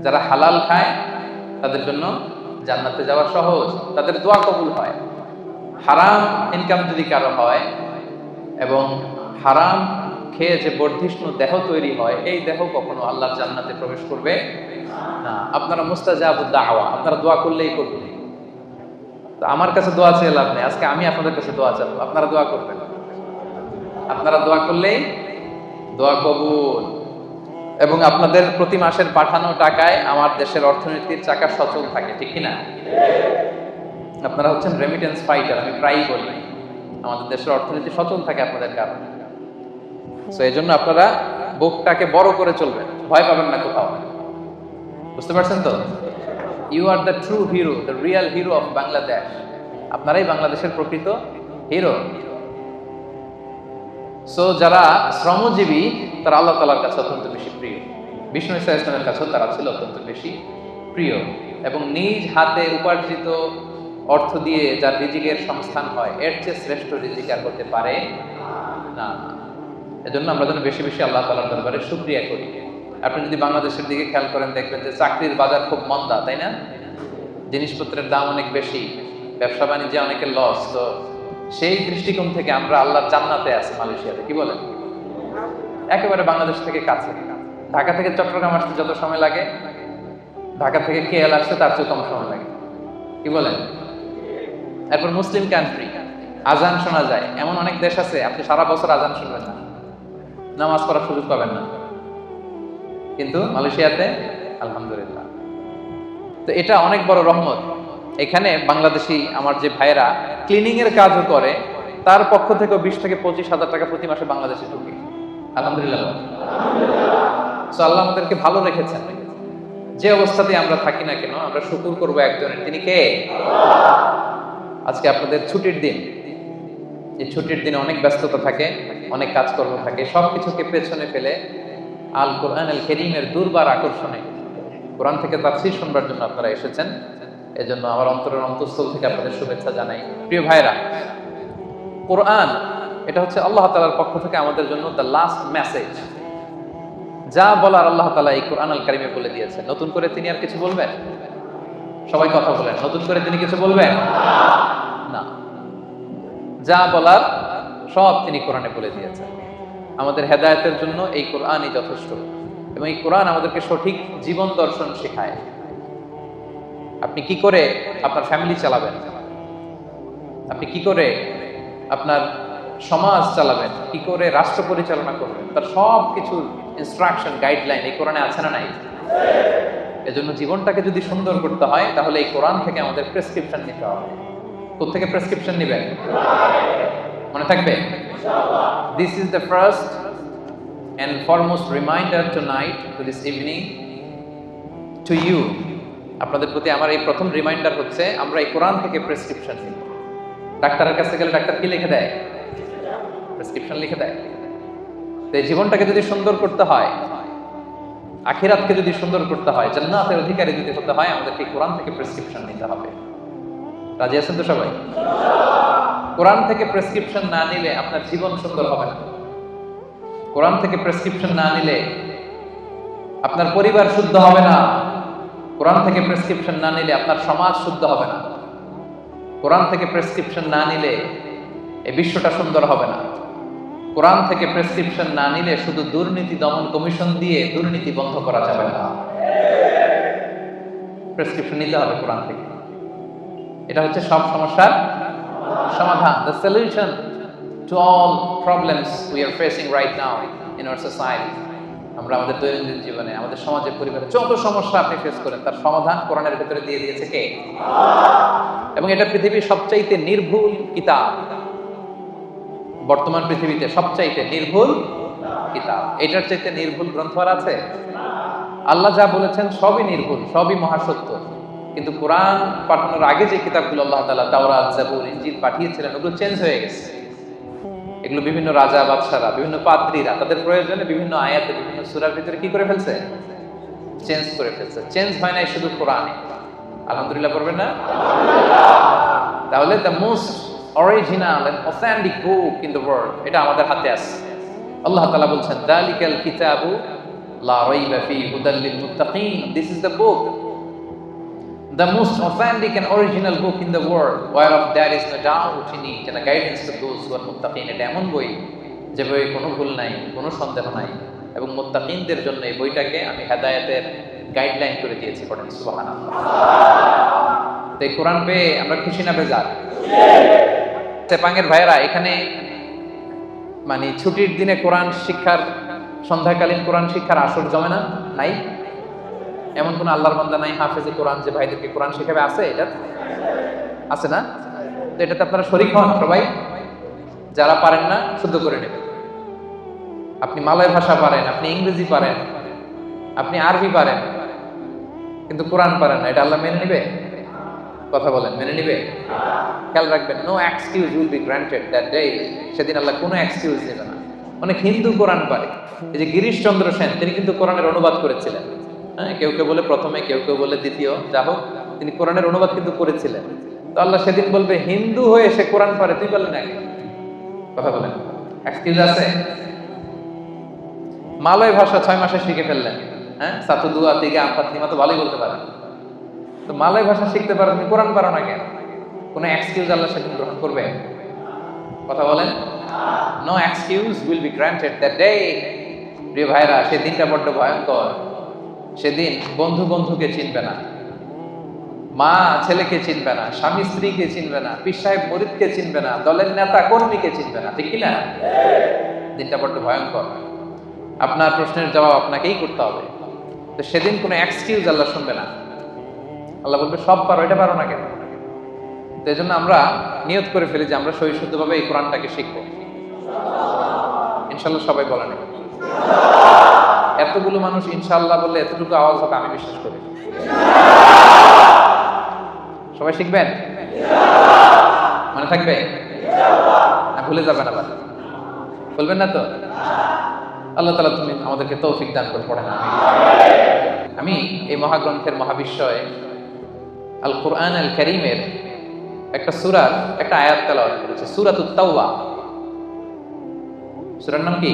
যারা হালাল খায় তাদের জন্য জান্নাতে যাওয়া সহজ, তাদের দোয়া কবুল হয়। হারাম ইনকাম যদি কারো হয় এবং হারাম খেয়ে যে বর্ধিষ্ণু দেহ তৈরি হয়, এই দেহ কখনো আল্লাহর জান্নাতে প্রবেশ করবে না। আপনারা মুস্তাজাবুদ দাওয়া, আপনারা দোয়া করলেই কবুল। তো আমার কাছে দোয়া চেয়ে লাভ নেই, আজকে আমি আপনাদের কাছে দোয়া চাবো, আপনারা দোয়া করবেন। আপনারা দোয়া করলেই দোয়া কবুল। এবং আপনাদের প্রতি মাসের পাঠানো টাকায় আমার দেশের অর্থনীতির চাকা সচল থাকে, ঠিক কিনা? আপনারা হচ্ছেন রেমিটেন্স ফাইটার, আমি প্রায়ই বলি আমাদের দেশের অর্থনীতি সচল থাকে আপনাদের কারণে। সো এই জন্য আপনারা বুকটাকে বড় করে চলবেন, ভয় পাবেন না কোথাও। বুঝতে পারছেন তো? You are the true hero, the real hero of Bangladesh. আপনারাই বাংলাদেশের প্রকৃত হিরো। সো যারা শ্রমজীবী তারা আল্লাহ তাআলার কাছে অত্যন্ত বেশি প্রিয়, বিষ্ণু ঈসা ইসলামের কাছেও তারা ছিল অত্যন্ত বেশি প্রিয়। এবং নিজ হাতে উপার্জিত অর্থ দিয়ে যার রিজিকের সংস্থান হয়, এর চেয়ে শ্রেষ্ঠ রিজিক আর হতে পারে না। এজন্য আমরা যেন বেশি বেশি আল্লাহ তাআলার দরবারে শুকরিয়া করি। আপনি যদি বাংলাদেশের দিকে খেয়াল করেন, দেখবেন যে চাকরির বাজার খুব মন্দা, তাই না? জিনিসপত্রের দাম অনেক বেশি, ব্যবসা বাণিজ্যে অনেকের লস। তো সেই দৃষ্টিকোণ থেকে আমরা আল্লাহর জান্নাতে আছি মালয়েশিয়াতে, কি বলেন? একেবারে বাংলাদেশ থেকে কাছে। ঢাকা থেকে চট্টগ্রাম আসতে যত সময় লাগে, ঢাকা থেকে কেএল আসতে তার চেয়ে কম সময় লাগে, কি বলেন? এরপর মুসলিম কান্ট্রি, আজান শোনা যায়। এমন অনেক দেশ আছে আপনি সারা বছর আজান শুনবেন না, নামাজ পড়ার সুযোগ পাবেন না, কিন্তু মালয়েশিয়াতে আলহামদুলিল্লাহ। তো এটা অনেক বড় রহমত। এখানে বাংলাদেশি আমার যে ভাইয়েরা ক্লিনিং এর কাজও করে, তার পক্ষ থেকে 20 থেকে 25 হাজার টাকা প্রতি মাসে বাংলাদেশে ঢুকে, আলহামদুলিল্লাহ। সো আল্লাহ আমাদেরকে ভালো রেখেছেন। যে অবস্থাতে আমরা থাকি না কেন, আমরা শুকর করবো একজনের, তিনি কে? আজকে আপনাদের ছুটির দিন। এই ছুটির দিনে অনেক ব্যস্ততা থাকে, অনেক কাজকর্ম থাকে, সবকিছুকে পেছনে ফেলে আল কোরআন আল কারীমের দুর্বার আকর্ষণে কোরআন থেকে তাফসীর শুনবার জন্য আপনারা এসেছেন। এজন্য আমার অন্তরের অন্তঃস্থল থেকে আপনাদের শুভেচ্ছা জানাই। প্রিয় ভাইরা, কোরআন এটা হচ্ছে আল্লাহ তাআলার পক্ষ থেকে আমাদের জন্য দ্য লাস্ট মেসেজ। যা বলার আল্লাহ তাআলা এই কোরআন আল কারীমে বলে দিয়েছেন। নতুন করে তিনি আর কিছু বলবেন? সবাই কথা বলেন, নতুন করে তিনি কিছু বলবেন না। যা বলার সব তিনি কোরআনে বলে দিয়েছেন। আমাদের হেদায়েতের জন্য এই কোরআনই যথেষ্ট। এবং এই কোরআন আমাদেরকে সঠিক জীবন দর্শন শেখায়। আপনি কি করে আপনার ফ্যামিলি চালাবেন, আপনি কি করে আপনার সমাজ চালাবেন, কি করে রাষ্ট্র পরিচালনা করবেন, তার সব কিছুর ইনস্ট্রাকশন, গাইডলাইন এই কোরআনে আছে না নাই? এজন্য জীবনটাকে যদি সুন্দর করতে হয়, তাহলে এই কোরআন থেকে আমাদের প্রেসক্রিপশন নিতে হবে। কোথা থেকে প্রেসক্রিপশন নেবেন? মনে থাকবে? This is the first and foremost reminder tonight, to this evening, to you. আপনাদের প্রতি আমার এই প্রথম রিমাইন্ডার হচ্ছে, আমরা এই কোরআন থেকে প্রেসক্রিপশন নিব। ডাক্তারের কাছে গেলে ডাক্তার কি লিখে দেয়? প্রেসক্রিপশন লিখে দেয়। তো এই জীবনটাকে যদি সুন্দর করতে হয়, আখিরাতকে যদি সুন্দর করতে হয়, জান্নাতের অধিকারী যদি হতে হয়, আমাদেরকে কোরআন থেকে প্রেসক্রিপশন নিতে হবে। রাজি আছেন তো সবাই? কোরআন থেকে প্রেসক্রিপশন না নিলে আপনার জীবন সুন্দর হবে না। কোরআন থেকে প্রেসক্রিপশন না নিলে আপনার পরিবার শুদ্ধ হবে না। কোরআন থেকে প্রেসক্রিপশন না নিলে আপনার সমাজ শুদ্ধ হবে না। কোরআন থেকে প্রেসক্রিপশন না নিলে এই বিশ্বটা সুন্দর হবে না। কোরআন থেকে প্রেসক্রিপশন না নিলে শুধু দুর্নীতি দমন কমিশন দিয়ে দুর্নীতি বন্ধ করা যাবে না। প্রেসক্রিপশন নিতে হবে কোরআন থেকে। এটা হচ্ছে সব সমস্যার সমাধান, the solution to all problems we are facing right now in our society. আমরা আমাদের দৈনন্দিন জীবনে, আমাদের সমাজের, পরিবারে যত সমস্যা আপনি ফেস করেন, তার সমাধান কোরআনের ভিতরে দিয়ে দিয়েছে কে? এবং এটা পৃথিবীর সবচাইতে নির্ভুল কিতাব। বর্তমান পৃথিবীতে সবচাইতে নির্ভুল কিতাব। এটার চাইতে নির্ভুল গ্রন্থ আর আছে? আল্লাহ যা বলেছেন সবই নির্ভুল, সবই মহাসত্য। কিন্তু কোরআন পাঠানোর আগে যে কিতাবগুলো আল্লাহ তাআলা তাওরাত, জাবুর, ইনজিল পাঠিয়েছিলেন, ওগুলো চেঞ্জ হয়ে গেছে। এগুলো বিভিন্ন রাজা বাদশারা, বিভিন্ন পাদ্রীরা তাদের প্রয়োজনে বিভিন্ন আয়াতে, বিভিন্ন সূরার ভিতরে কি করে ফেলছে? চেঞ্জ করে ফেলছে। চেঞ্জ হয় নাই শুধু কোরআনে। আলহামদুলিল্লাহ পড়বেন না? তাহলে the most original and authentic book in the world, এটা আমাদের হাতে আছে। আল্লাহ তাআলা বলছেন, দালিকাল কিতাবু লা রাইবা ফি হুদাল লিল মুত্তাকিন, this is the book, the most authentic and original book in the world, whereof there is no doubt in it, and a guidance to those who are muttaqin. এটা এমন বই যে বইয়ে কোনো ভুল নাই, কোনো সন্দেহ নাই, এবং মুত্তাকিনদের জন্য এই বইটাকে আমি হেদায়েতের গাইডলাইন করে দিয়েছি। পড়েন সুবহানাল্লাহ। তো এই কোরআন পেয়ে আমরা খুশি না বেজার? চেপাঙ্গের ভাইয়েরা, এখানে মানে ছুটির দিনে কোরআন শিক্ষার, সন্ধ্যাকালীন কোরআন শিক্ষার আসর জমে না? নাই? এমন কোন আল্লাহর বান্দা নাই হাফেজে কোরআন যে ভাইদেরকে কোরআন শেখাবে? আছে? এটা আছে না? তো এটাতে আপনারা শরীক হন সবাই। যারা পারেন না শুদ্ধ করে নেবেন। আপনি মালয় ভাষা পারেন, আপনি ইংরেজি পারেন, আপনি আরবি পারেন, কিন্তু কোরআন পারেন না, এটা আল্লাহ মেনে নিবে? কথা বলেন, মেনে নিবে? খেয়াল রাখবেন, no excuse will be granted that day. সেদিন আল্লাহ কোনো এক্সকিউজ দেবে না। অনেক হিন্দু কোরআন পারে। এই যে গিরিশচন্দ্র সেন, তিনি কিন্তু কোরআনের অনুবাদ করেছিলেন। হ্যাঁ, কেউ কেউ বলে প্রথমে, কেউ কেউ বলে দ্বিতীয়, যা হোক তিনি কোরআনের অনুবাদ কিন্তু করেছিলেন। তো আল্লাহ সেদিন বলবে, হিন্দু হয়ে সে কোরআন পারে, তুই বললেন আগে? কথা বলেন, এক্সকিউজ আছে? মালয় ভাষা 6 মাসে শিখে ফেললেন। হ্যাঁ, সাতু দুয়া থেকে আমপাতনিমা তো ভালোই বলতে পারেন। তো মালয় ভাষা শিখতে পারো, তুমি কোরআন পারো না কেন? কোনো এক্সকিউজ আল্লাহ সেদিন গ্রহণ করবে? কথা বলেন, no excuse will be granted that day. প্রিয় ভাইরা, সেদিনটা বড্ড ভয়ঙ্কর। সেদিন বন্ধু বন্ধুকে চিনবে না, মা ছেলেকে চিনবে না, স্বামী স্ত্রীকে চিনবে না, পীর সাহেব মুরিদকে চিনবে না, দলের নেতা কর্মীকে চিনবে না, ঠিক কিনা? দিনটা বড্ড ভয়ঙ্কর। আপনার প্রশ্নের জবাব আপনাকেই করতে হবে। তো সেদিন কোনো এক্সকিউজ আল্লাহ শুনবে না। আল্লাহ বলবে, সব পারো, এটা পারো না কেন? তো এই জন্য আমরা নিয়ত করে ফেলি যে আমরা সহিষ্ণুভাবে এই কোরআনটাকে শিখবো। ইনশাল্লাহ সবাই বলেন। এতগুলো মানুষ ইনশাআল্লাহ বললে এতটুকু আওয়াজ হবে, আমি বিশ্বাস করি। সবাই শিখবেন? মানে থাকবে না? ভুলে যাবেন আবার? বলবেন না তো? আল্লাহ তাআলা তুমি আমাদেরকে তৌফিক দান করে পড়েন। আমি এই মহাগ্রন্থের মহাবিশ্বয় আল কোরআন আল কারীমের একটা সূরার একটা আয়াত তেলাওয়াত করেছি, সূরাতুত তাওবা। সূরার নাম কি?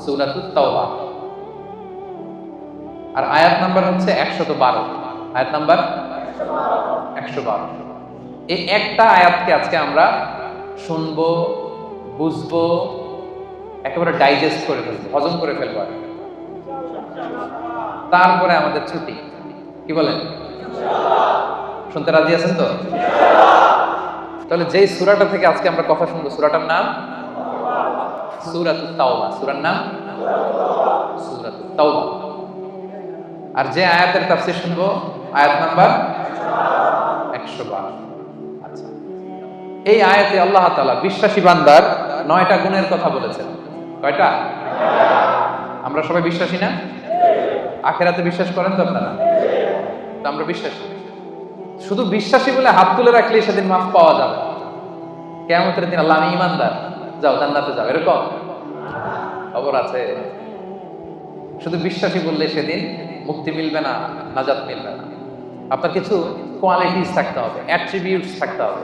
সূরাতুত তাওবা। আর আয়াত নাম্বার হচ্ছে 112। আয়াত নাম্বার 112। এই একটা আয়াতকে আজকে আমরা শুনবো, বুঝবো, একেবারে ডাইজেস্ট করে ফেলবো, হজম করে ফেলবো। তারপরে আমাদের ছুটি। কি বলেন? শুনতে রাজি আছেন তো? তাহলে যেই সূরাটা থেকে আজকে আমরা কথা শুনবো, সূরাটার নাম সূরাতুত তাওবা। সূরার নাম সূরাতুত তাওবা। আর যে আয়াতের তাফসীর শুনবো, আয়াত নাম্বার 112। আচ্ছা, এই আয়াতে আল্লাহ তাআলা বিশ্বাসী বান্দার 9টা গুণের কথা বলেছেন। কয়টা? আমরা সবাই বিশ্বাসী না? আখিরাতে বিশ্বাস করেন তো আপনারা? তো আমরা বিশ্বাসী। শুধু বিশ্বাসী বলে হাত তুলে রাখলেই সেদিন মাফ পাওয়া যাবে। কিয়ামতের দিন আল্লাহ, আমি ঈমানদার, যাও জান্নাতে যাও, এরকম খবর আছে? শুধু বিশ্বাসী বললে সেদিন মুক্তি মিলবে না, নাজাত মিলবে না। আপনার কিছু কোয়ালিটিস থাকতে হবে, অ্যাট্রিবিউটস থাকতে হবে।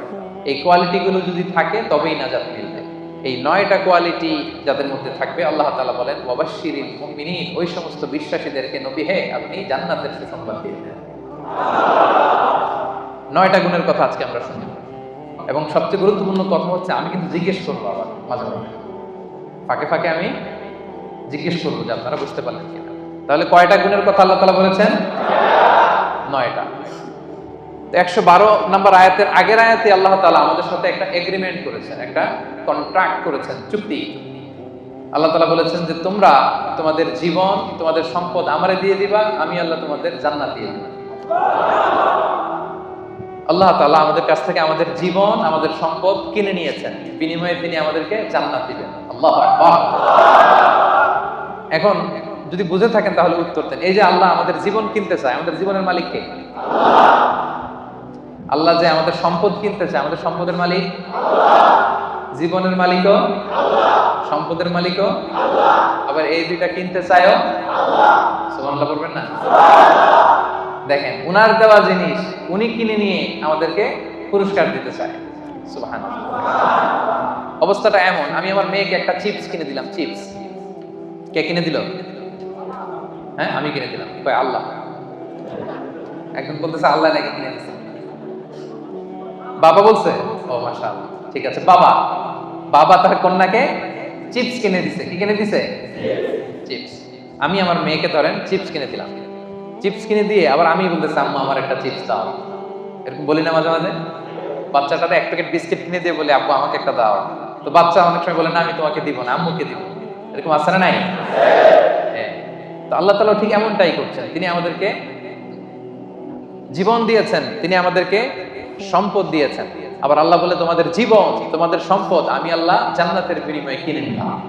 এই কোয়ালিটিগুলো যদি থাকে তবেই নাজাত মিলবে। এই 9টা কোয়ালিটি যাদের মধ্যে থাকবে, আল্লাহ তাআলা বলেন, ওয়াবাশশিরিল মুমিনিন, ওই সমস্ত বিশ্বাসীদেরকে নবী হে আপনি জান্নাতের সুসংবাদ দিয়ে দেন। 9টা গুণের কথা আজকে আমরা শুনব। এবং সবচেয়ে গুরুত্বপূর্ণ কথা হচ্ছে, আমি কিন্তু জিজ্ঞেস করবো আবার মাঝে মাঝে, ফাঁকে ফাঁকে আমি জিজ্ঞেস করবো যে আপনারা বুঝতে পারলেন কিনা। তাহলে কয়টা গুণের কথা আল্লাহ তাআলা বলেছেন? 9টা। 112 নম্বর আয়াতের আগের আয়াতে আল্লাহ তাআলা আমাদের সাথে একটা এগ্রিমেন্ট করেছেন, একটা কন্ট্রাক্ট করেছেন, চুক্তি। আল্লাহ তাআলা বলেছেন যে তোমরা তোমাদের জীবন, তোমাদের সম্পদ আমারে দিয়ে দিবা, আমি আল্লাহ তোমাদের জান্নাত দিয়ে দিব। আল্লাহ তাআলা আমাদের কাছ থেকে আমাদের জীবন, আমাদের সম্পদ কিনে নিয়েছেন, বিনিময়ে তিনি আমাদেরকে জান্নাত দিবেন। আল্লাহু আকবার। এখন যদি বুঝে থাকেন তাহলে উত্তর দেন। এই যে আল্লাহ আমাদের জীবন কিনতে চায়, আমাদের জীবনের মালিক কে? আল্লাহ যে আমাদের সম্পদ কিনতে চায়, আমাদের সম্পদের মালিক জীবনের মালিকও, সম্পদের মালিকও, আবার এই দুইটা কিনতে চায়ও। সুবহানাল্লাহ বলবেন না? দেখেন, উনার দেওয়া জিনিস উনি কিনে নিয়ে আমাদেরকে পুরস্কার দিতে চায়। সুবহানাল্লাহ। অবস্থাটা এমন, আমি আমার মেয়েকে একটা চিপস কিনে দিলাম। চিপস কে কিনে দিল? হ্যাঁ আমি কিনে দিলাম। কয় আল্লাহ। একজন বলতেছে আল্লাহ নাকি কিনে দিচ্ছে। বাবা বলছে ও মাশাআল্লাহ, ঠিক আছে। বাবা বাবা তার কন্যাকে চিপস কিনে দিছে। কি কিনে দিছে? চিপস। আমি আমার মেয়েকে ধরেন চিপস কিনে দিলাম। চিপস কিনে দিয়ে আবার আমি বলতেছি আম্মা আমার একটা চিপস দাও। এরকম বলি না মাঝে মাঝে? বাচ্চাটারে এক প্যাকেট বিস্কিট কিনে দিয়ে বলে আব্বু আমাকে একটা দাও। তো বাচ্চা অনেক সময় বলে না আমি তোমাকে দিব না, আম্মুকে দিব। এরকম আছে না নাই? হ্যাঁ। তো আল্লাহ তাআলা ঠিক এমনটাই করছেন। তিনি আমাদেরকে জীবন দিয়েছেন, তিনি আমাদেরকে সম্পদ দিয়েছেন। আবার আল্লাহ বলে তোমাদের জীবন, তোমাদের সম্পদ আমি আল্লাহ জান্নাতের বিনিময়ে কিনে নিলাম।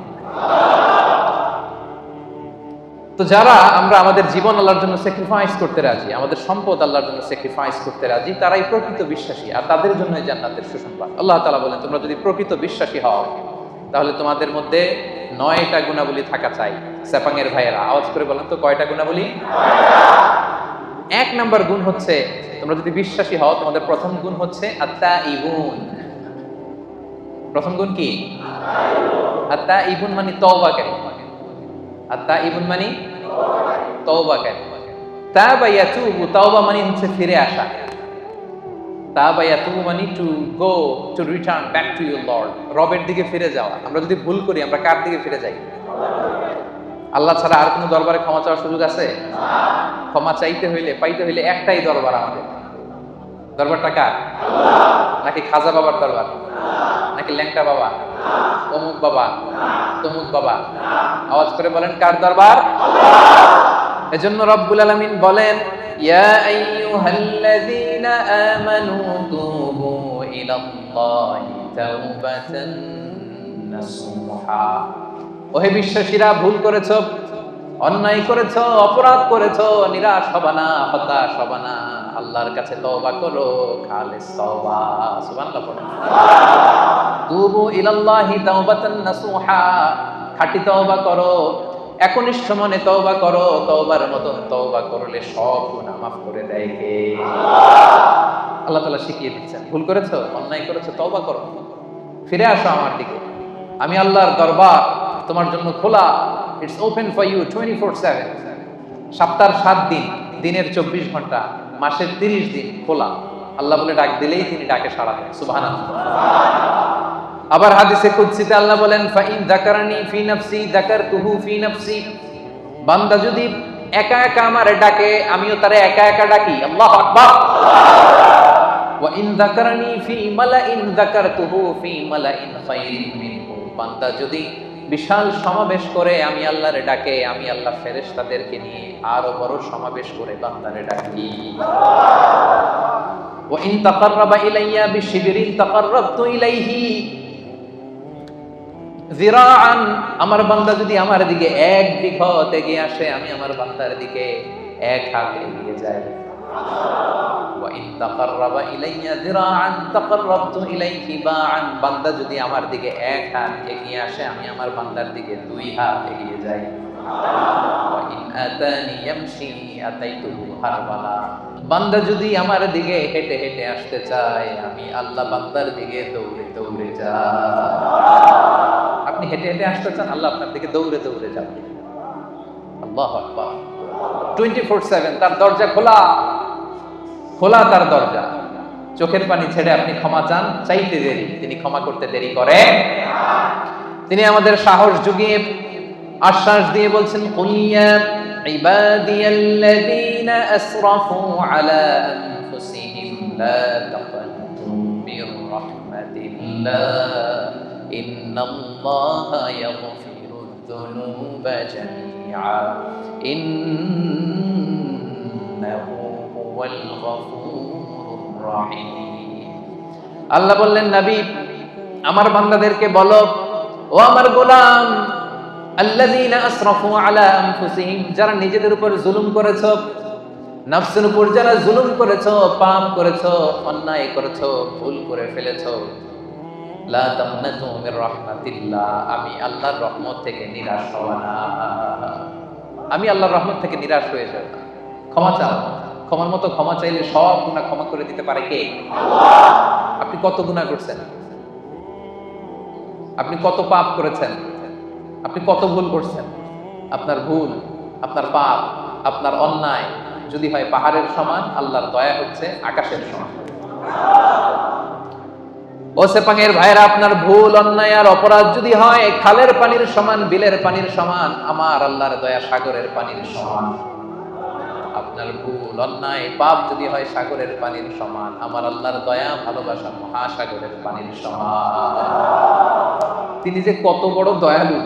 তো যারা আমরা আমাদের জীবন আল্লাহর জন্য স্যাক্রিফাইস করতে রাজি, আমাদের সম্পদ আল্লাহর জন্য স্যাক্রিফাইস করতে রাজি, তারাই প্রকৃত বিশ্বাসী, আর তাদের জন্যই জান্নাতের সুসংবাদ। আল্লাহ তাআলা বলেন তোমরা যদি প্রকৃত বিশ্বাসী হও তাহলে তোমাদের মধ্যে 9টা গুণাবলী থাকা চাই। সেপাংয়ের ভাইয়েরা আওয়াজ করে বলেন তো কয়টা গুণাবলী? 1 নাম্বার গুণ হচ্ছে তোমরা যদি বিশ্বাসী হও তোমাদের প্রথম গুণ হচ্ছে আত্তাইবুন। প্রথম গুণ কি? আত্তাইবুন মানে তওবাকারী। আত্তাইবুন মানে তওবাকারী। তাবা ইয়াতুবু, তাওবা মানে হচ্ছে ফিরে আসা। তাবা ইয়াতুবু মানে to go, to return back to your Lord, রবের দিকে ফিরে যাওয়া। আমরা যদি ভুল করি আমরা কার দিকে ফিরে যাই? আল্লাহ ছাড়া আর কোনো দরবারে ক্ষমা চাওয়ার সুযোগ আছে? ক্ষমা চাইতে হইলে পাইতে হইলে একটাই দরবার আমাদের। দরবারটা কার? নাকি খাজা বাবার দরবার? নাকি ল্যাংটা বাবা, অমুক বাবা, তমুক বাবা? আওয়াজ করে বলেন কার দরবার? এজন্য রব্বুল আলামিন বলেন ইয়া আইয়ুহাল্লাযীনা আমানু তুবু ইলাল্লাহি তাওবাতান নাসুহা। ওহে বিশ্বাসীরা, ভুল করেছো, অন্যায় করেছো, অপরাধ করেছো, নিরাশ হবা না, হতাশ হবা না, আল্লাহর কাছে তওবা করো, খালিস তওবা। সুবহানাল্লাহ পড়ো। তুবু ইলাল্লাহি তাওবাতান নাসুহা, খাঁটি তওবা করো, একনিষ্ঠ মনে তওবা করো। তওবার মতন তওবা করলে সব গুনাহ মাফ করে দেয় কে? আল্লাহ তাআলা শিখিয়ে দিচ্ছেন। ভুল করেছো, অন্যায় করেছো, তওবা করো, ফিরে আসো আমার দিকে। আমি আল্লাহর দরবার তোমার জন্য খোলা। It's open for you 24/7। সপ্তাহের 7 দিন, দিনের 24 ঘন্টা, মাসের 30 দিন খোলা। আল্লাহ বলে ডাক দিলেই তিনি ডাকে সাড়া দেন। সুবহানাল্লাহ। আবার হাদিসে কুদসিতে আল্লাহ বলেন ফাইন যাকারানি ফি নাফসি যাকারতুহু ফি নাফসি। বান্দা যদি একা একা আমারে ডাকে আমিও তারে একা একা ডাকি। আল্লাহু আকবার। ওয়া ইন যাকারানি ফি মালাইন যাকারতুহু ফি মালাইন খায়রিন মিনহু। বান্দা যদি বিশাল সমাবেশ করে আমি আল্লাহরে ডাকে, আমি আল্লাহ ফেরেশতাদেরকে নিয়ে আরো বড় সমাবেশ করে বান্দারে ডাকি। ওয়া ইন তাকাররাবা ইলাইয়া বিশিবরিন তাকাররাবতু ইলাইহি যিরাআন। আমার বান্দা যদি আমার দিকে 1 বিঘত এগিয়ে আসে আমি আমার বান্দার দিকে 1 হাত এগিয়ে যাই। ওয়া ইন তাকাররাবা ইলাইয়া যিরাআন তাকাররাবতু ইলাইহি বা'আন। বান্দা যদি আমার দিকে 1 হাত এগিয়ে আসে আমি আমার বান্দার দিকে 2 হাত এগিয়ে যাই। ওয়া ইন আতানি ইয়ামশি আতাইতুহু হারওয়ালা। বান্দা যদি আমার দিকে হেঁটে হেঁটে আসতে চায় আমি আল্লাহ বান্দার দিকে দৌড়ে দৌড়ে যাই। আপনি হেঁটে হেঁটে আসতে চান, আল্লাহ আপনার দিকে দৌড়ে দৌড়ে যাবে। আল্লাহু আকবার। 24/7 তার দরজা খোলা, খোলা তার দরজা। চোখের পানি ছেড়ে আপনি ক্ষমা চান, চাইতে দেরি, তিনি ক্ষমা করতে দেরি করে। তিনি আমাদের সাহস জুগিয়ে আশ্বাস দিয়ে বলছেন কুল ইয়া ইবাদিয়াল্লাযীনা আসরাফু আলা আনফুসিহিম লা তাকনাতু মির রাহমাতিল্লাহ ইন্নাল্লাহা ইয়াগফিরুয যুনুবা জামিআ ইন্নাহু হুয়াল গফুরুর রহিম। আল্লাহ বললেন নবী আমার বান্দাদেরকে বলো ও আমার গোলাম আল্লাযীনা আসরাফু আলা আনফুসিহিম, যারা নিজেদের উপর জুলুম করেছো, নফসের উপর যারা জুলুম করেছো, পাপ করেছো, অন্যায় করেছো, ভুল করে ফেলেছো, লা তাকনাতু মির রাহমাতিল্লাহ, আমি আল্লাহর রহমত থেকে নিরাশ হও না। আমি আল্লাহর রহমত থেকে নিরাশ হয়ে যাব না। ক্ষমা চাও, ক্ষমার মতো ক্ষমা চাইলে সব গুনাহ ক্ষমা করে দিতে পারে কে? আল্লাহ। আপনি কত গুনাহ করছেন? আপনি কত পাপ করেছেন? আপনি কত ভুল করছেন? আপনার ভুল আপনার পাপ, আপনার অন্যায় যদি হয় পাহাড়ের সমান, আল্লাহর দয়া হচ্ছে আকাশের সমান। ও সেপাঙের ভাইরা, আপনার ভুল অন্যায় আর অপরাধ যদি হয় খালের পানির সমান, বিলের পানির সমান, আমার আল্লাহর দয়া সাগরের পানির সমান। আপনার ভুল অন্যায় পাপ যদি হয় সাগরের পানির সমান, আমার আল্লাহর দয়া ভালোবাসা মহাসাগরের পানির সমান। তিনি যে কত বড় দয়ালু,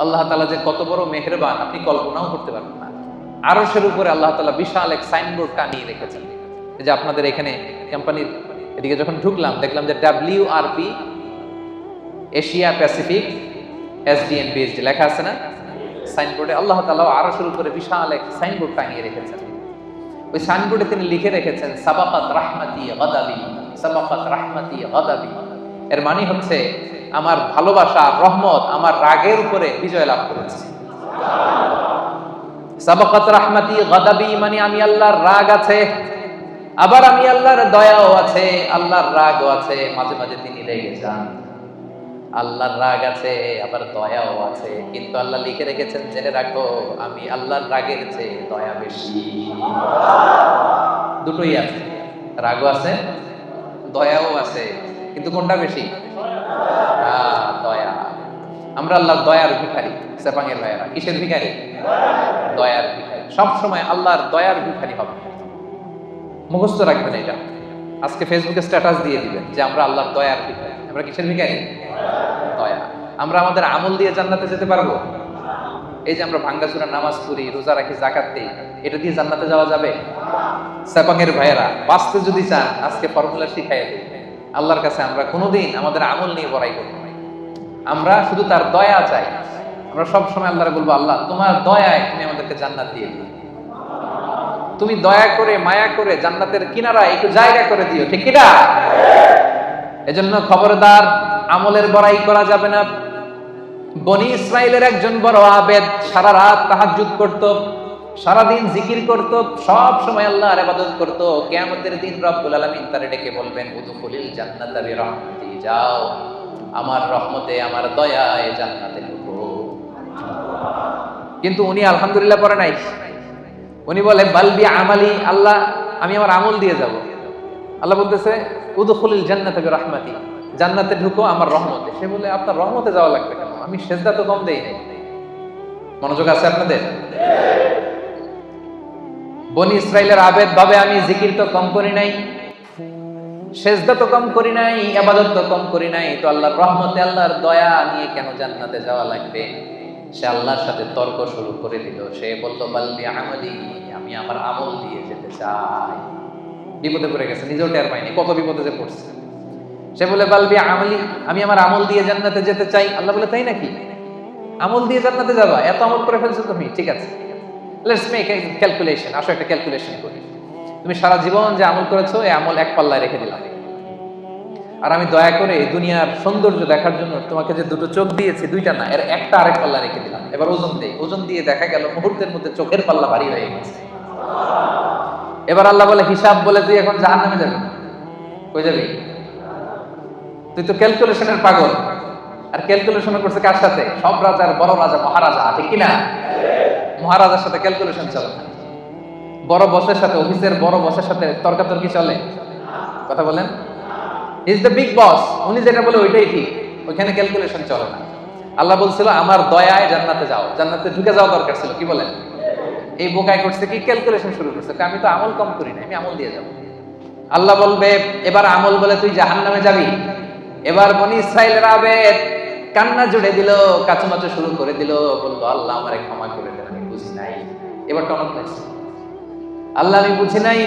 আল্লাহ তাআলা যে কত বড় মেহেরবান, আপনি কল্পনাও করতে পারবেন না। আরশের উপরে আল্লাহ তাআলা বিশাল এক সাইনবোর্ড টানিয়ে রেখেছেন। এই যে আপনাদের এখানে কোম্পানির এদিকে যখন ঢুকলাম দেখলাম যে WRP Asia Pacific SDN BSD লেখা আছে না সাইনবোর্ডে। আল্লাহ তাআলা আরশের উপরে বিশাল এক সাইনবোর্ড টানিয়ে রেখেছেন। ওই সাইনবোর্ডে তিনি লিখে রেখেছেন সাবাকাত রাহমাতি গাদাবি, সাবাকাত রাহমাতি গাদাবি। এর মানে হচ্ছে আমার ভালোবাসা রহমত আমার রাগের উপরে বিজয় লাভ করেছে। সাবাকাত রাহমাতি গাদাবি মানে আমি আল্লাহর রাগ আছে, আবার আমি আল্লাহর দয়াও আছে, আল্লাহর রাগও আছে, মাঝে মাঝে তিনি রেগে যান। আল্লাহর রাগ আছে আবার দয়াও আছে, কিন্তু আল্লাহ লিখে রেখেছেন জেনে রাখো আমি আল্লাহর রাগের চেয়ে দয়া বেশি। দুটোই আছে, রাগও আছে দয়াও আছে, কিন্তু কোনটা বেশি? দয়া। আমরা আল্লাহর দয়ার ভিখারি। সেপাঙের ভাইয়েরা কিসের ভিখারি? দয়ার ভিখারি। সব সময় আল্লাহর দয়ার ভিখারি হবে, মুখস্থ রাখবেন এটা। আজকে ফেসবুকে স্ট্যাটাস দিয়ে দিবেন যে আমরা আল্লাহর দয়ার ভিখারি। আমরা কিসের ভিখারি? দয়া। আমরা আমাদের আমল দিয়ে জান্নাতে যেতে পারবো? এই যে আমরা ভাঙ্গাচুরা নামাজ পড়ি, রোজা রাখি, যাকাত দেই, এটা দিয়ে জান্নাতে যাওয়া যাবে? সেপাঙের ভাইয়েরা বাঁচতে যদি চান আজকে ফর্মুলা শিখাই দিই। আল্লাহর কাছে আমরা কোনোদিন আমাদের আমল নিয়ে বড়াই করব না, আমরা শুধু তার দয়া চাই। আমরা সব সময় আল্লাহরে বলবো আল্লাহ তোমার দয়ায় তুমি আমাদেরকে জান্নাত দিয়ে দিও, তুমি দয়া করে মায়া করে জান্নাতের কিনারা একটু জায়গা করে দিও, ঠিক কিনা? এজন্য খবরদার আমলের বড়াই করা যাবে না। বনি ইসরাইলের একজন বড় আবেদ সারা রাত তাহাজ্জুদ করত, সারাদিন জিকির করত, সব সময় আল্লাহর ইবাদত করত। কিয়ামতের দিন রব্বুল আলামিন তারে ডেকে বলবেন উদখুলিল জান্নাতা বিরহমাতি, যাও আমার রহমতে আমার দয়ায় জান্নাতে ঢুকো। কিন্তু উনি আলহামদুলিল্লাহ পড়ে নাই, উনি বলে বালবি আমালি, আল্লাহ আমি আমার আমল দিয়ে যাব। আল্লাহ বলতেছে উদখুলিল জান্নাতা বিরহমাতি, জান্নাতে ঢুকো আমার রহমতে। সে বলে আপনার রহমতে যাওয়া লাগবে কেন? আমি সেজদা তো কম দেই নাই। মনোযোগ আছে আপনাদের? বনি ইসরাইলের আবেদ ভাবে আমি জিকির তো কম করি নাই, সেজদা তো কম করি নাই, ইবাদত তো কম করি নাই, তো আল্লাহর রহমতে আল্লাহর দয়া নিয়ে কেন জান্নাতে যাওয়া লাগবে? সে আল্লাহর সাথে তর্ক শুরু করে দিল। সে বলল বালবি আমালি, আমি আমার আমল দিয়ে যেতে চাই। বিপদে পড়ে গেছে, নিজেও টের পায়নি কত বিপদে যে পড়ছে। সে বলে বালবি আমালি, আমি আমার আমল দিয়ে জান্নাতে যেতে চাই। আল্লাহ বলে তাই নাকি? আমল দিয়ে জান্নাতে যাবা? এত আমল করে ফেলছো তুমি, ঠিক আছে, লেটস মেক এ ক্যালকুলেশন। আসো একটা ক্যালকুলেশন করি। তুমি সারা জীবন যে আমল করেছো এই আমল এক পাল্লায় রেখে দিলাম, আর আমি দয়া করে এই দুনিয়ার সৌন্দর্য দেখার জন্য তোমাকে যে দুটো চোখ দিয়েছি, দুইটা না, এর একটা আরেক পাল্লা রেখে দিলাম। এবার ওজন দেই, ওজন দিয়ে দেখা গেল মুহূর্তের মধ্যে চোখের পাল্লা ভারী হয়ে গেছে। এবার আল্লাহ বলে হিসাব বলে তুই এখন জাহান্নামে যাবি। কই যাবি? তুই তো ক্যালকুলেশনের পাগল। আর ক্যালকুলেশন করছে কার সাথে? সব রাজার বড় রাজা, মহারাজা, ঠিক কিনা? মহারাজার সাথে ক্যালকুলেশন চলে না। বড় বসের সাথে, অফিসের বড় বসের সাথে তর্কাতর্কি চলে? কথা বলেন। ইজ দ্য বিগ বস, উনি যেটা বলে ওইটাই ঠিক, ওইখানে ক্যালকুলেশন চলে না। আল্লাহ বলছিল আমার দয়ায় জান্নাতে যাও, জান্নাতে ঢুকে যাওয়া দরকার ছিল। কি বলেন? এই বোকায় করছে কি? ক্যালকুলেশন শুরু করছে, আমি তো আমল কম করি না, আমি আমল দিয়ে যাব। আল্লাহ বলবে এবার আমল বলে তুই জাহান্নামে যাবি। এবার বনি ইসরাইলের আবেদ কান্না জুড়ে দিল, কাচুমাচু শুরু করে দিল, বললো আল্লাহ আমারে ক্ষমা করে দেন, আমি বুঝি নাই। এবার টনক লাগছে, আল্লাহ আমি বুঝি নাই,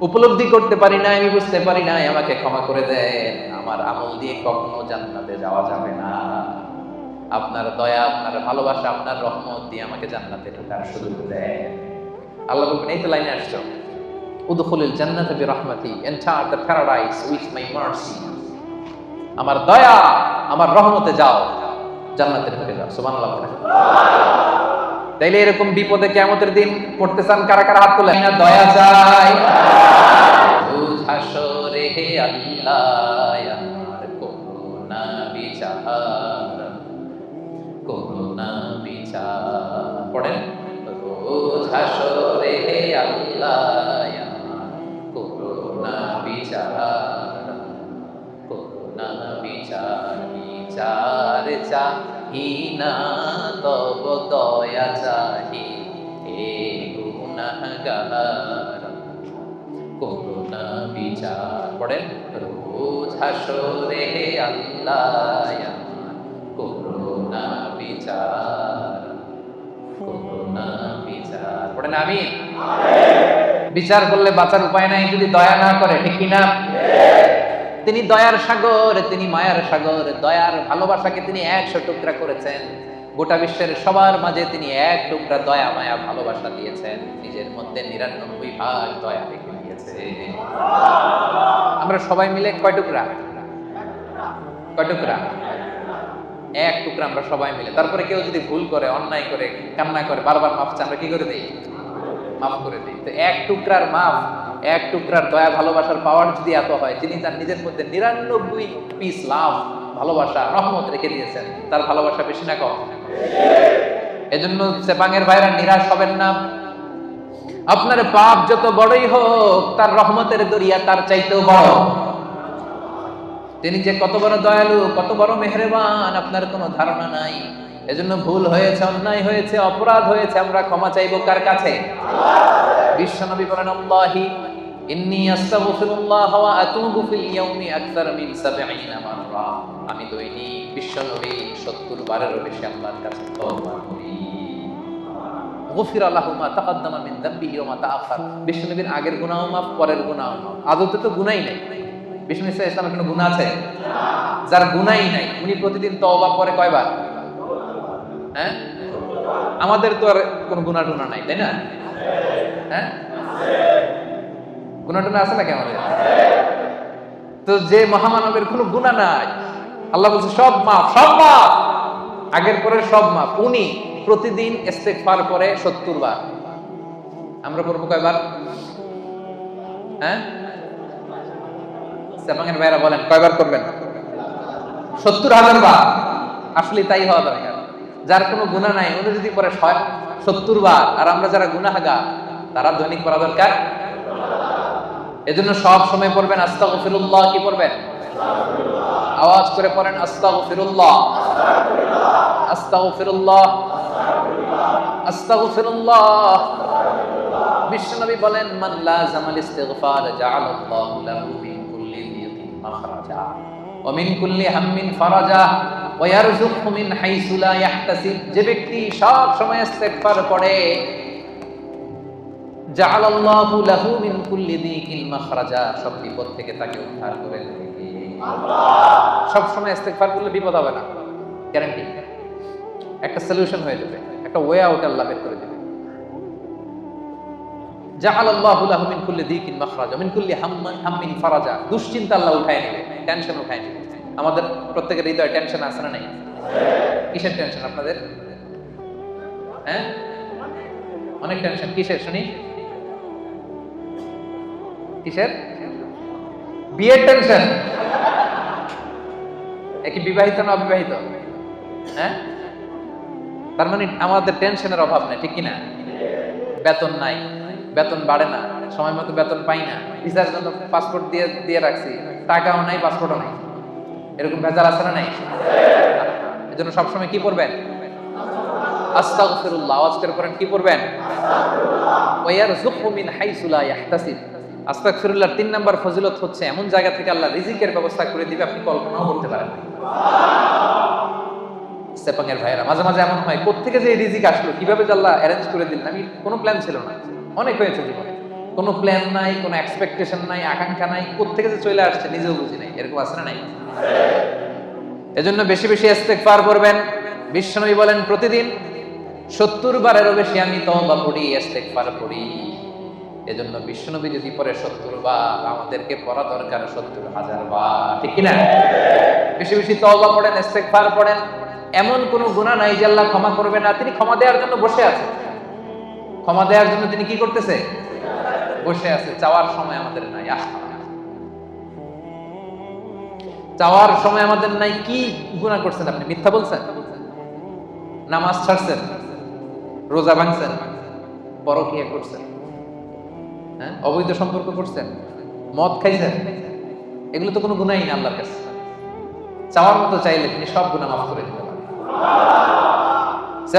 উপলব্ধি করতে পারি না, আমি বুঝতে পারি না, আমাকে ক্ষমা করে দেন। আমার আমল দিয়ে কখনো জান্নাতে যাওয়া যাবে না, আপনার দয়া, আপনার ভালোবাসা, আপনার রহমত দিয়ে আমাকে জান্নাতে ঢোকার সুযোগ দেন। আল্লাহ বলবেন এই তো লাইনে আসছো, উদখুলিল জান্নাতা বিরহমাতি, enter the paradise with my mercy. আমার দয়া, আমার রহমতে যাও, জান্নাতে ঢুকে যাও। সুবহানাল্লাহ। তাইলে এরকম বিপদে কিয়ামতের দিন পড়তে চান কারা কারা? হাত তোলেন। না দয়া চাই হাসরে হে আল্লাহ, আমার করুণা বিচার, করুণা বিচার। পড়েন হিনা তব দয়া চাহি হে গুনাহগার করুণা বিচার পড়েন রোজ হাসরে আল্লাহ আমার করুণা বিচার করুণা বিচার পড়েন আমিন। বিচার করলে বাঁচার উপায় নাই যদি দয়া না করে, ঠিক কিনা? তিনি দয়ার সাগর, তিনি মায়ার সাগর, দয়ার ভালোবাসাকে তিনি 100 টুকরা করেছেন। গোটা বিশ্বের সবার মাঝে তিনি 1 টুকরা দয়া মায়া ভালোবাসা দিয়েছেন, নিজের মধ্যে 99 ভাগ দয়া রেখে দিয়েছে। আমরা সবাই মিলে কয় টুকরা? কয় টুকরা? 1 টুকরা আমরা সবাই মিলে। তারপরে কেউ যদি ভুল করে, অন্যায় করে, কান্না করে, বারবার মাফ চায়, আমরা কি করে দিই? মাফ করে দিই। তো 1 টুকরার মাফ, 1 টুকরার দয়া ভালোবাসার পাওয়ার যদি এত হয়, যিনি তার নিজের মধ্যে 99 পিস লাভ ভালোবাসা রহমত রেখে দিয়েছেন, তার ভালোবাসা বেশি না কম? এজন্য সেপাঙের ভাইরা নিরাশ হবেন না। আপনার পাপ যত বড়ই হোক, তার রহমতের দরিয়া তার চাইতেও বড়। তিনি যে কত বড় দয়ালু, কত বড় মেহেরবান, আপনার কোনো ধারণা নাই। এজন্য ভুল হয়েছে, অন্যায় হয়েছে, অপরাধ হয়েছে, আমরা ক্ষমা চাইবো কার কাছে? বিশ্বনবী বলেন আল্লাহি ইন্নী আস্তাগফিরুল্লাহ ওয়া আতুবু ফিল ইয়াউমি আকতার মিন 70 মাররা। আমি দৈনিক বিশ্বনবী 70 বারেরও বেশি আল্লাহর কাছে তওবা করি। গফিরা লাহু মা তাকাদ্দামা মিন যামবিহি ওয়া মা তাআখার। বিশ্বনবীর আগের গুনাহও মাফ, পরের গুনাহও মাফ। আদতে তো গুনাহই নাই। বিষ্ণু ইসলামের কোনো গুনাহ আছে? যার গুনাহই নাই উনি প্রতিদিন তওবা করে কয়বার? হ্যাঁ, আমাদের তো আর কোনো গুনাহ টুনা নাই, তাই না? হ্যাঁ, গুনাহ টুনা আছে নাকি আমাদের? তো যে মহামানবের কোনো গুনাহ নাই, আল্লাহ বলছে সব মাফ, সব মাফ, আগের পরের সব মাফ। উনি প্রতিদিন ইস্তেগফার করে 70 বার। আমরা করবো কয়বার? হ্যাঁ, সেপাঙের ভাইরা বলেন কয়বার করবেন? 70,000 বার। আসলে তাই হওয়া দরকার। যার কোনো গুনাহ নাই উনি যদি পরে 70 বার, আর আমরা যারা গুনাহগার তারা দৈনিক পড়া দরকার। এজন্য সব সময় পড়বেন আস্তাগফিরুল্লাহ। কি পড়বেন? আওয়াজ করে পড়েন আস্তাগফিরুল্লাহ, আস্তাগফিরুল্লাহ, আস্তাগফিরুল্লাহ। বিশ্বনবী বলেন মান লাযামাল ইস্তিগফার জাআলাল্লাহু লাহু মিন কুল্লি যিকিন মাখরাজা ওয়া মিন কুল্লি হাম্মিন ফারাজা ওয়া ইয়ারযুকহু মিন হাইসু লা ইয়াহতাসিব। যে ব্যক্তি সব সময় ইস্তিগফার পড়ে, জাআলাল্লাহু লাহু মিন কুল্লি যিকিন মাখরাজা, সব বিপদ থেকে তাকে উদ্ধার করে দেবে। আল্লাহ সব সময় ইস্তিগফার করলে বিপদ হবে না, গ্যারান্টি। একটা সলিউশন হয়ে যাবে, একটা ওয়ে আউট আল্লাহ বের করে দেবে। জাআলাল্লাহু লাহু মিন কুল্লি যিকিন মাখরাজা মিন কুল্লি হাম্মিন ফারাজা। দুশ্চিন্তা আল্লাহ উঠায় নেবে, টেনশন উঠায় নেবে। আমাদের প্রত্যেকের হৃদয়ে টেনশন আছে না নাই? কিসের টেনশন আপনাদের? হ্যাঁ, অনেক টেনশন। কিসের শুনি? কিসের? বিয়ের টেনশন। একই বিবাহিত না অবিবাহিত? হ্যাঁ, তার মানে আমাদের টেনশনের অভাব নেই, ঠিক কিনা? বেতন নাই, বেতন বাড়ে না, সময় মতো বেতন পাই না, ভিসার জন্য পাসপোর্ট দিয়ে রাখছি, টাকাও নাই, পাসপোর্টও নাই, এরকম ভেজাল আছে না নাই? এজন্য সবসময় কি পড়বেন? আস্তাগফিরুল্লাহ। আওয়াজ করে পড়েন কি পড়বেন? ওয়া ইয়ারযুকহু মিন হাইসু লা ইয়াহতাসিব। আস্তাগফিরুল্লাহর 3 নাম্বার ফজিলত হচ্ছে এমন জায়গা থেকে আল্লাহ রিজিকের ব্যবস্থা করে দিবে আপনি কল্পনাও করতে পারেন না। সেপাঙের ভাইয়েরা মাঝে মাঝে এমন হয়, কোত্থেকে যে রিজিক আসলো, কিভাবে যে আল্লাহ অ্যারেঞ্জ করে দিলেন। আমি কোনো প্ল্যান ছিল না, অনেক হয়েছে জীবনে, কোনো প্ল্যান নাই, কোনো এক্সপেকটেশন নাই, আকাঙ্ক্ষা নাই, কোত্থেকে যে চলে আসছে নিজেও বুঝি নাই। এরকম আছে না নাই? এজন্য বেশি বেশি ইস্তেগফার করবেন। বিশ্বনবী বলেন প্রতিদিন 70 বারেরও বেশি আমি তওবা পড়ি, ইস্তেগফার পড়ি। এজন্য বিশ্বনবী যদি পড়ে 70 বার, আমাদেরকে পড়া দরকার 70,000 বার, ঠিক কিনা? বেশি বেশি তওবা পড়েন, ইস্তেগফার পড়েন। এমন কোনো গুনাহ নাই যে আল্লাহ ক্ষমা করবে না। তিনি ক্ষমা দেওয়ার জন্য বসে আছেন। ক্ষমা দেওয়ার জন্য তিনি কি করতেছে? বসে আছে। চাওয়ার সময় আমাদের নাই। চাওয়ার সময় আমাদের নাই। কি গুনাহ করছেন আপনি? মিথ্যা বলছেন, নামাজ ছাড়ছেন, রোজা ভাঙছেন, পরকীয়া করছেন, হ্যাঁ, অবৈধ সম্পর্ক করছেন, মদ খাইছেন, এগুলো তো কোনো গুনাহই না আল্লাহর কাছে। চাওয়ার মতো চাইলে তিনি সব গুনাহ মাফ করে দিতে পারেন।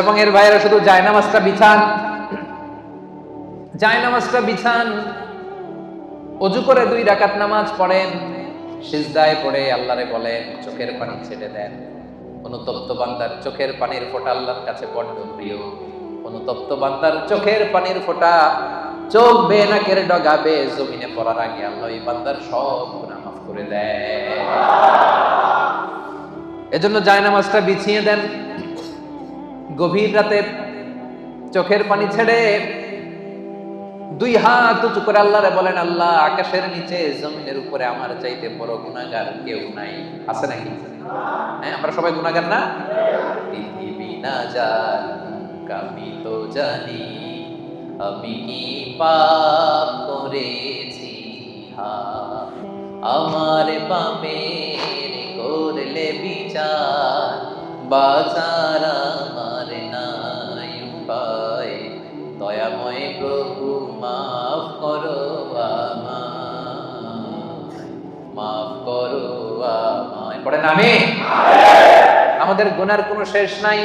এবং এর ভাইয়েরা শুধু জায়নামাজটা বিছান, জায়নামাজটা বিছান, ওযু করে 2 রাকাত নামাজ পড়েন, সিজদায় পড়ে আল্লাহরে বলেন, চোখের পানি ছেড়ে দেন। অনুতপ্ত বান্দার চোখের পানির ফোঁটা আল্লাহর কাছে বড্ড প্রিয়। অনুতপ্ত বান্দার চোখের পানির ফোঁটা চোখ বেয়ে নাকের ডগাবে জমিনে পড়ার আগে আল্লাহ এই বান্দার সব গুনাহ মাফ করে দেয়। এজন্য জায়নামাজটা বিছিয়ে দেন, গভীর রাতে চোখের পানি ছেড়ে 2 হাত উঁচু করে আল্লাহরে বলেন, আল্লাহ আকাশের নিচে জমিনের উপরে আমার চাইতে বড় গুনাহগার কেউ নাই। আছে নাকি? হ্যাঁ, আমরা সবাই গুনাহগার না? পৃথিবী না জানুক আমি তো জানি, আমি কি পাপ করেছি, আমার পাপের করলে বিচার, বাঁচার আমার নাই উপায়, দয়াময় প্রভু মাফ করো আমায়, মাফ করো আমায়। পড়েন আমিন। আমাদের গুনার কোনো শেষ নাই।